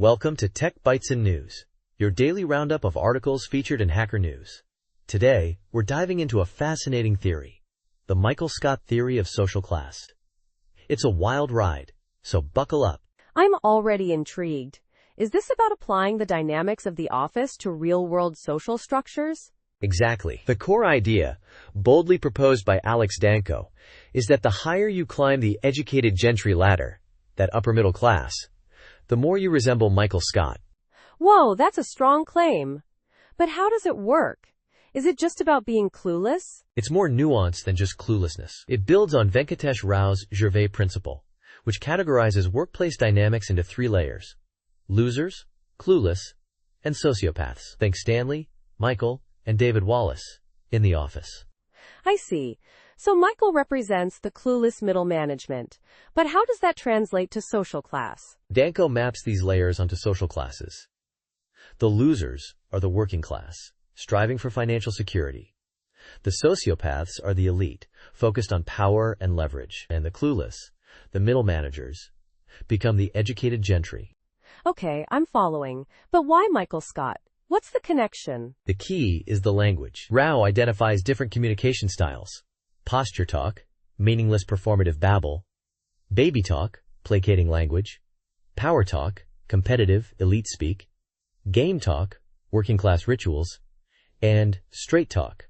Welcome to Tech Bytes and News, your daily roundup of articles featured in Hacker News. Today, we're diving into a fascinating theory, the Michael Scott theory of social class. It's a wild ride, so buckle up. I'm already intrigued. Is this about applying the dynamics of the office to real-world social structures? Exactly. The core idea, boldly proposed by Alex Danko, is that the higher you climb the educated gentry ladder, that upper middle class, the more you resemble Michael Scott. Whoa, that's a strong claim. But how does it work? Is it just about being clueless? It's more nuanced than just cluelessness. It builds on Venkatesh Rao's Gervais principle, which categorizes workplace dynamics into three layers: losers, clueless, and sociopaths. Think Stanley, Michael, and David Wallace in The Office. I see. So Michael represents the clueless middle management. But how does that translate to social class? Danko maps these layers onto social classes. The losers are the working class, striving for financial security. The sociopaths are the elite, focused on power and leverage. And the clueless, the middle managers, become the educated gentry. Okay, I'm following. But why Michael Scott? What's the connection? The key is the language. Rao identifies different communication styles: posture talk, meaningless performative babble; baby talk, placating language; power talk, competitive, elite speak; game talk, working class rituals; and straight talk,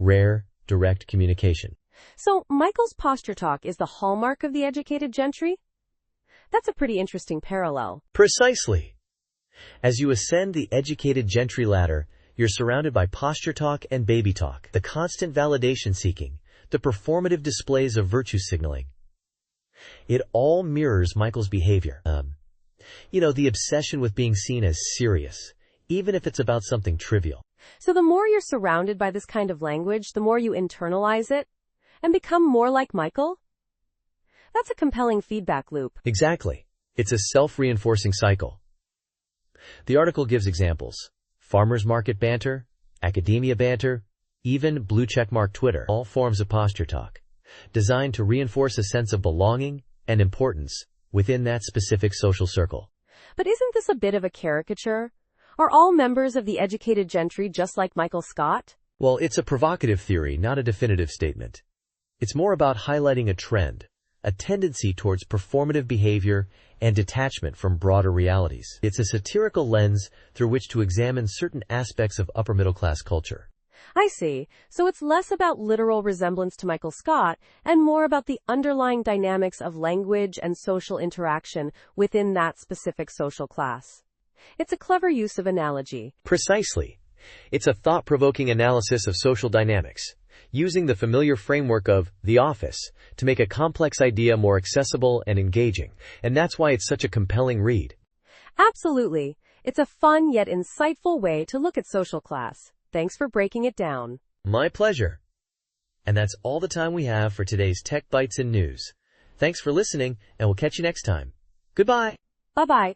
rare, direct communication. So Michael's posture talk is the hallmark of the educated gentry? That's a pretty interesting parallel. Precisely. As you ascend the educated gentry ladder, you're surrounded by posture talk and baby talk, the constant validation seeking, the performative displays of virtue signaling. It all mirrors Michael's behavior. The obsession with being seen as serious, even if it's about something trivial. So the more you're surrounded by this kind of language, the more you internalize it and become more like Michael? That's a compelling feedback loop. Exactly. It's a self-reinforcing cycle. The article gives examples: farmers market banter, academia banter, even blue checkmark Twitter, all forms of posture talk, designed to reinforce a sense of belonging and importance within that specific social circle. But isn't this a bit of a caricature? Are all members of the educated gentry just like Michael Scott? Well, it's a provocative theory, not a definitive statement. It's more about highlighting a trend, a tendency towards performative behavior and detachment from broader realities. It's a satirical lens through which to examine certain aspects of upper middle class culture. I see. So it's less about literal resemblance to Michael Scott and more about the underlying dynamics of language and social interaction within that specific social class. It's a clever use of analogy. Precisely. It's a thought-provoking analysis of social dynamics, using the familiar framework of The Office to make a complex idea more accessible and engaging. And that's why it's such a compelling read. Absolutely. It's a fun yet insightful way to look at social class. Thanks for breaking it down. My pleasure. And that's all the time we have for today's Tech Bytes and News. Thanks for listening, and we'll catch you next time. Goodbye. Bye-bye.